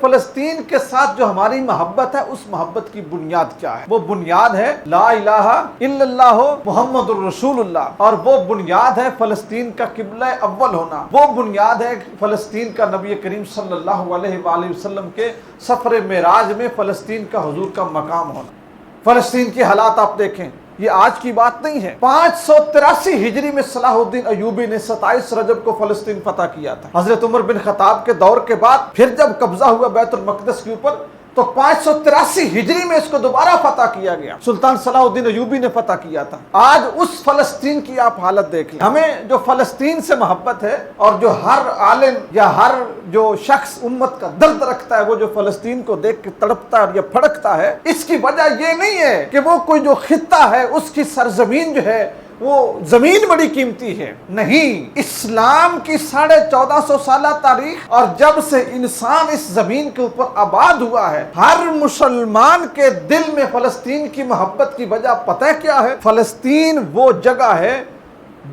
فلسطین کے ساتھ جو ہماری محبت ہے اس محبت کی بنیاد کیا ہے؟ وہ بنیاد ہے لا الہ الا اللہ محمد الرسول اللہ، اور وہ بنیاد ہے فلسطین کا قبلہ اول ہونا، وہ بنیاد ہے فلسطین کا نبی کریم صلی اللہ علیہ وآلہ وسلم کے سفر معراج میں فلسطین کا حضور کا مقام ہونا۔ فلسطین کی حالات آپ دیکھیں، یہ آج کی بات نہیں ہے۔ 583 ہجری میں صلاح الدین ایوبی نے 27 رجب کو فلسطین فتح کیا تھا۔ حضرت عمر بن خطاب کے دور کے بعد پھر جب قبضہ ہوا بیت المقدس کے اوپر تو 583 ہجری میں اس کو دوبارہ فتح کیا گیا۔ سلطان صلاح الدین ایوبی نے فتح کیا تھا۔ آج اس فلسطین کی آپ حالت دیکھ لیں۔ ہمیں جو فلسطین سے محبت ہے اور جو ہر عالم یا ہر جو شخص امت کا درد رکھتا ہے وہ جو فلسطین کو دیکھ کے تڑپتا ہے یا پھڑکتا ہے، اس کی وجہ یہ نہیں ہے کہ وہ کوئی جو خطہ ہے اس کی سرزمین جو ہے وہ زمین بڑی قیمتی ہے، نہیں۔ اسلام کی 1450 سالہ تاریخ اور جب سے انسان اس زمین کے اوپر آباد ہوا ہے، ہر مسلمان کے دل میں فلسطین کی محبت کی وجہ پتہ کیا ہے؟ فلسطین وہ جگہ ہے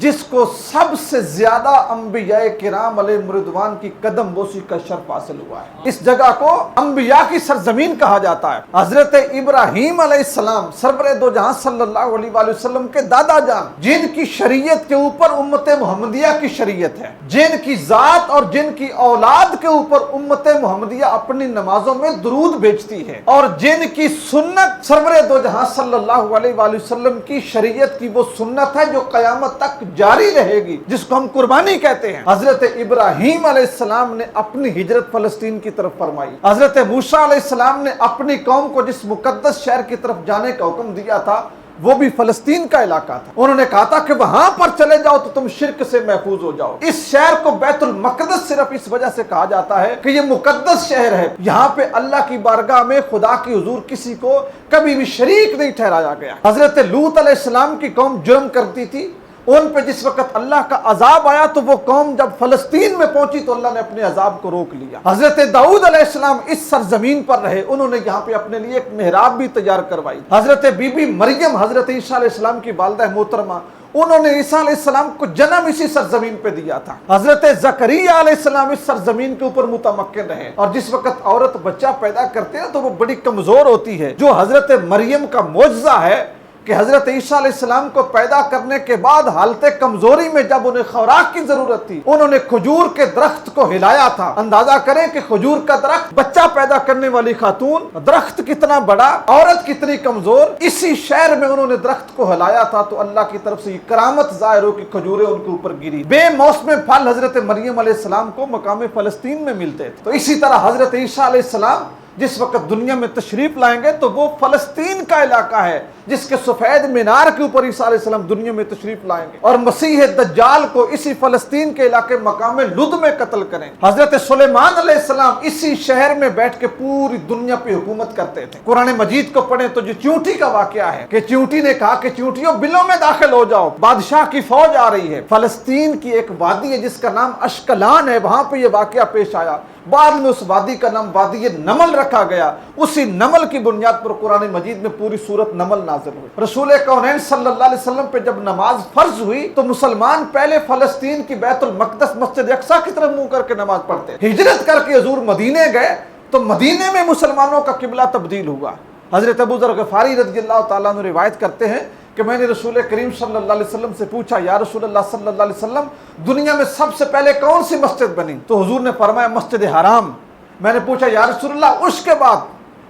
جس کو سب سے زیادہ انبیاء کرام علیہ رضوان کی قدم بوسی کا شرف حاصل ہوا ہے۔ اس جگہ کو انبیاء کی سرزمین کہا جاتا ہے۔ حضرت ابراہیم علیہ السلام سرور دو جہاں صلی اللہ علیہ وآلہ وسلم کے دادا جان، جن کی شریعت کے اوپر امت محمدیہ کی شریعت ہے، جن کی ذات اور جن کی اولاد کے اوپر امت محمدیہ اپنی نمازوں میں درود بھیجتی ہے، اور جن کی سنت سرور دو جہاں صلی اللہ علیہ وآلہ وسلم کی شریعت کی وہ سنت ہے جو قیامت تک جاری رہے گی، جس کو ہم قربانی کہتے ہیں۔ حضرت ابراہیم علیہ السلام نے اپنی ہجرت فلسطین کی طرف فرمائی۔ حضرت موسیٰ علیہ السلام نے اپنی قوم کو جس مقدس شہر کی طرف جانے کا حکم دیا تھا وہ بھی فلسطین کا علاقہ تھا۔ انہوں نے کہا تھا کہ وہاں پر چلے جاؤ تو تم شرک سے محفوظ ہو جاؤ۔ اس شہر کو بیت المقدس صرف اس وجہ سے کہا جاتا ہے کہ یہ مقدس شہر ہے، یہاں پہ اللہ کی بارگاہ میں خدا کی حضور کسی کو کبھی بھی شریک نہیں ٹھہرایا گیا۔ حضرت لوط علیہ السلام کی قوم جرم کرتی تھی، ان پہ جس وقت اللہ کا عذاب آیا تو وہ قوم جب فلسطین میں پہنچی تو اللہ نے اپنے عذاب کو روک لیا۔ حضرت داؤد علیہ السلام اس سرزمین پر رہے، انہوں نے یہاں پہ اپنے لیے ایک محراب بھی تیار کروائی۔ حضرت بی بی مریم حضرت عیسیٰ علیہ السلام کی والدہ محترمہ، انہوں نے عیسیٰ علیہ السلام کو جنم اسی سرزمین پہ دیا تھا۔ حضرت زکریا علیہ السلام اس سرزمین کے اوپر متمکن رہے، اور جس وقت عورت بچہ پیدا کرتے ہیں تو وہ بڑی کمزور ہوتی ہے۔ جو حضرت مریم کا معجزہ ہے کہ حضرت عیسیٰ علیہ السلام کو پیدا کرنے کے بعد حالت کمزوری میں جب انہیں خوراک کی ضرورت تھی، انہوں نے کھجور کے درخت کو ہلایا تھا۔ اندازہ کریں کہ کھجور کا درخت، بچہ پیدا کرنے والی خاتون، درخت کتنا بڑا، عورت کتنی کمزور، اسی شہر میں انہوں نے درخت کو ہلایا تھا تو اللہ کی طرف سے یہ کرامت ظاہر ہو کہ کھجوریں ان کے اوپر گری۔ بے موسم پھل حضرت مریم علیہ السلام کو مقام فلسطین میں ملتے تھے۔ تو اسی طرح حضرت عیسیٰ علیہ السلام جس وقت دنیا میں تشریف لائیں گے تو وہ فلسطین کا علاقہ ہے جس کے سفید مینار کے اوپر عیسیٰ علیہ السلام دنیا میں تشریف لائیں گے، اور مسیح دجال کو اسی فلسطین کے علاقے مقام لد میں قتل کریں۔ حضرت سلیمان علیہ السلام اسی شہر میں بیٹھ کے پوری دنیا پہ حکومت کرتے تھے۔ قرآن مجید کو پڑھیں تو جو چیونٹی کا واقعہ ہے کہ چیونٹی نے کہا کہ چیونٹیوں بلوں میں داخل ہو جاؤ، بادشاہ کی فوج آ رہی ہے۔ فلسطین کی ایک وادی ہے جس کا نام اشکلان ہے، وہاں پہ یہ واقعہ پیش آیا۔ بعد میں اس وادی کا نام وادی نمل رکھا گیا، اسی نمل کی بنیاد پر قرآن مجید میں پوری سورت نمل نازل ہوئی۔ رسول کونین صلی اللہ علیہ وسلم پہ جب نماز فرض ہوئی تو مسلمان پہلے فلسطین کی بیت المقدس مسجد اقصیٰ کی طرف منہ کر کے نماز پڑھتے۔ ہجرت کر کے حضور مدینے گئے تو مدینے میں مسلمانوں کا قبلہ تبدیل ہوا۔ حضرت ابو ذر غفاری رضی اللہ تعالیٰ عنہ روایت کرتے ہیں کہ میں نے رسول کریم صلی اللہ علیہ وسلم سے پوچھا، یا رسول اللہ صلی اللہ علیہ وسلم، دنیا میں سب سے پہلے کون سی مسجد بنی؟ تو حضور نے فرمایا مسجد حرام۔ میں نے پوچھا یا رسول اللہ اس کے بعد؟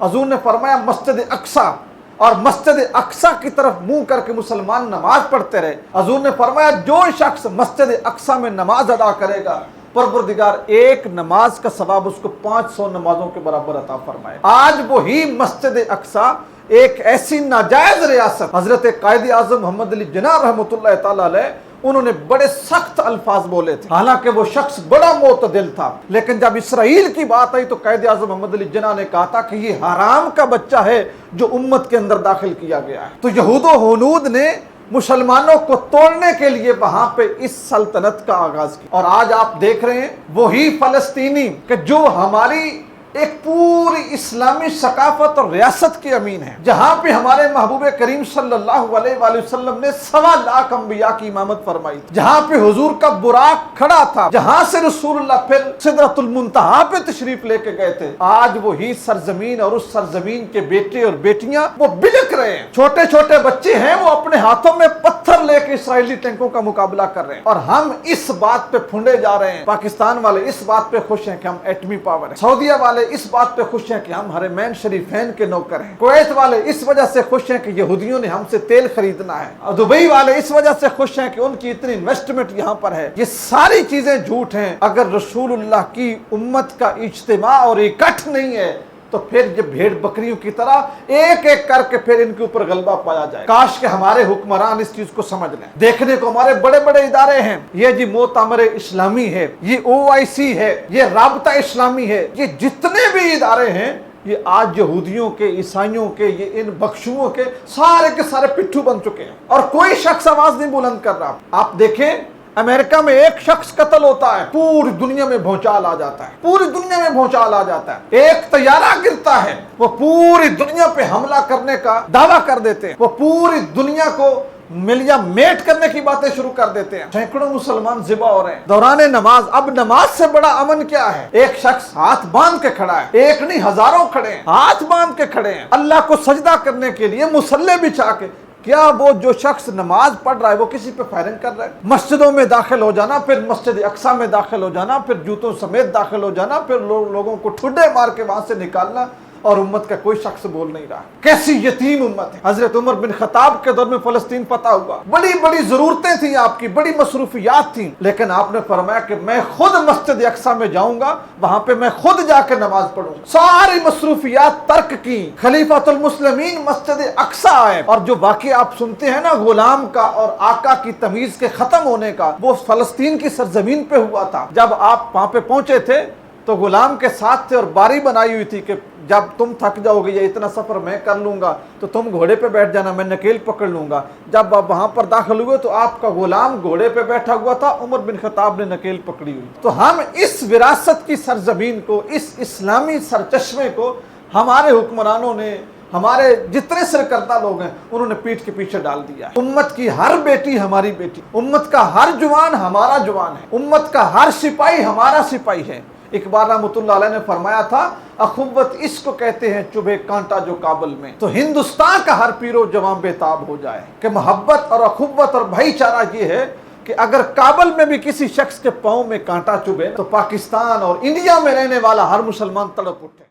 حضور نے فرمایا مسجد اقصیٰ، اور مسجد اقصیٰ کی طرف منہ کر کے مسلمان نماز پڑھتے رہے۔ حضور نے فرمایا جو شخص مسجد اقصیٰ میں نماز ادا کرے گا پروردگار ایک نماز کا ثواب اس کو 500 نمازوں کے برابر عطا فرمائے۔ آج وہی مسجد اقصیٰ ایک ایسی ناجائز ریاست، حضرت قائد اعظم محمد علی جناح رحمۃ اللہ تعالیٰ علیہ، انہوں نے بڑے سخت الفاظ بولے تھے، حالانکہ وہ شخص بڑا معتدل تھا، لیکن جب اسرائیل کی بات آئی تو قائد اعظم محمد علی جناح نے کہا تھا کہ یہ حرام کا بچہ ہے جو امت کے اندر داخل کیا گیا ہے۔ تو یہود و ہنود نے مسلمانوں کو توڑنے کے لیے وہاں پہ اس سلطنت کا آغاز کیا، اور آج آپ دیکھ رہے ہیں وہی فلسطینی کہ جو ہماری ایک پوری اسلامی ثقافت اور ریاست کے امین ہیں، جہاں پہ ہمارے محبوب کریم صلی اللہ علیہ وآلہ وسلم نے 1.25 لاکھ انبیاء کی امامت فرمائی، جہاں پہ حضور کا براق کھڑا تھا، جہاں سے رسول اللہ پھر سدرۃ المنتہا پہ تشریف لے کے گئے تھے۔ آج وہی سرزمین اور اس سرزمین کے بیٹے اور بیٹیاں وہ بلک رہے ہیں، چھوٹے چھوٹے بچے ہیں وہ اپنے ہاتھوں میں پتھر لے کے اسرائیلی ٹینکوں کا مقابلہ کر رہے ہیں، اور ہم اس بات پہ پھنڈے جا رہے ہیں۔ پاکستان والے اس بات پہ خوش ہیں کہ ہم ایٹمی پاور ہیں، سعودیہ والے اس بات پہ خوش ہیں کہ ہم حرمین شریفین کے نوکر ہیں، کویت والے اس وجہ سے خوش ہیں کہ یہودیوں نے ہم سے تیل خریدنا ہے، اور دبئی والے اس وجہ سے خوش ہیں کہ ان کی اتنی انویسٹمنٹ یہاں پر ہے۔ یہ ساری چیزیں جھوٹ ہیں۔ اگر رسول اللہ کی امت کا اجتماع اور اکٹھ نہیں ہے تو پھر یہ بھیڑ بکریوں کی طرح ایک ایک کر کے پھر ان کے اوپر غلبہ پایا جائے۔ کاش کہ ہمارے حکمران اس چیز کو سمجھ لیں۔ دیکھنے کو ہمارے بڑے بڑے ادارے ہیں، یہ جی مؤتمر اسلامی ہے، یہ OIC ہے، یہ رابطہ اسلامی ہے، یہ جتنے بھی ادارے ہیں یہ آج یہودیوں کے، عیسائیوں کے، یہ ان بخشوؤں کے سارے پٹھو بن چکے ہیں، اور کوئی شخص آواز نہیں بلند کر رہا۔ آپ دیکھیں امریکہ میں ایک شخص قتل ہوتا ہے، پوری دنیا میں بھونچال آ جاتا ہے، پوری دنیا میں بھونچال آ جاتا ہے۔ ایک طیارہ گرتا ہے، وہ پوری دنیا پہ حملہ کرنے کا دعویٰ کر دیتے ہیں، وہ پوری دنیا کو ملیا میٹ کرنے کی باتیں شروع کر دیتے ہیں، سینکڑوں مسلمان ذبح ہو رہے ہیں دوران نماز۔ اب نماز سے بڑا امن کیا ہے؟ ایک شخص ہاتھ باندھ کے کھڑا ہے، ایک نہیں ہزاروں کھڑے ہیں، ہاتھ باندھ کے کھڑے ہیں اللہ کو سجدہ کرنے کے لیے، مصلی بچھا کے۔ کیا وہ جو شخص نماز پڑھ رہا ہے وہ کسی پہ فائرنگ کر رہا ہے؟ مسجدوں میں داخل ہو جانا، پھر مسجد اقصی میں داخل ہو جانا، پھر جوتوں سمیت داخل ہو جانا، پھر لوگوں کو ٹھڈے مار کے وہاں سے نکالنا، اور امت کا کوئی شخص بول نہیں رہا۔ کیسی یتیم امت ہے۔ حضرت عمر بن خطاب کے دور میں فلسطین فتح ہوا، بڑی بڑی ضرورتیں تھیں، آپ کی بڑی مصروفیات تھیں، لیکن آپ نے فرمایا کہ میں خود مسجد اقصی میں جاؤں گا، وہاں پہ میں خود جا کے نماز پڑھوں گا۔ ساری مصروفیات ترک کی، خلیفۃ المسلمین مسجد اقصی آئے، اور جو واقعہ آپ سنتے ہیں نا غلام کا اور آقا کی تمیز کے ختم ہونے کا، وہ فلسطین کی سرزمین پہ ہوا تھا۔ جب آپ وہاں پہ پہنچے تھے تو غلام کے ساتھ تھے، اور باری بنائی ہوئی تھی کہ جب تم تھک جاؤ گے یا اتنا سفر میں کر لوں گا تو تم گھوڑے پہ بیٹھ جانا، میں نکیل پکڑ لوں گا۔ جب آپ وہاں پر داخل ہوئے تو آپ کا غلام گھوڑے پہ بیٹھا ہوا تھا، عمر بن خطاب نے نکیل پکڑی ہوئی۔ تو ہم اس وراثت کی سرزمین کو، اس اسلامی سرچشمے کو ہمارے حکمرانوں نے، ہمارے جتنے سرکردہ لوگ ہیں انہوں نے پیٹھ کے پیچھے ڈال دیا ہے۔ امت کی ہر بیٹی ہماری بیٹی، امت کا ہر جوان ہمارا جوان ہے، امت کا ہر سپاہی ہمارا سپاہی ہے۔ اقبال رحمۃ اللہ علیہ نے فرمایا تھا، اخوت اس کو کہتے ہیں چبھے کانٹا جو کابل میں، تو ہندوستان کا ہر پیرو جوان بےتاب ہو جائے۔ کہ محبت اور اخوت اور بھائی چارہ یہ ہے کہ اگر کابل میں بھی کسی شخص کے پاؤں میں کانٹا چبھے تو پاکستان اور انڈیا میں رہنے والا ہر مسلمان تڑپ اٹھے۔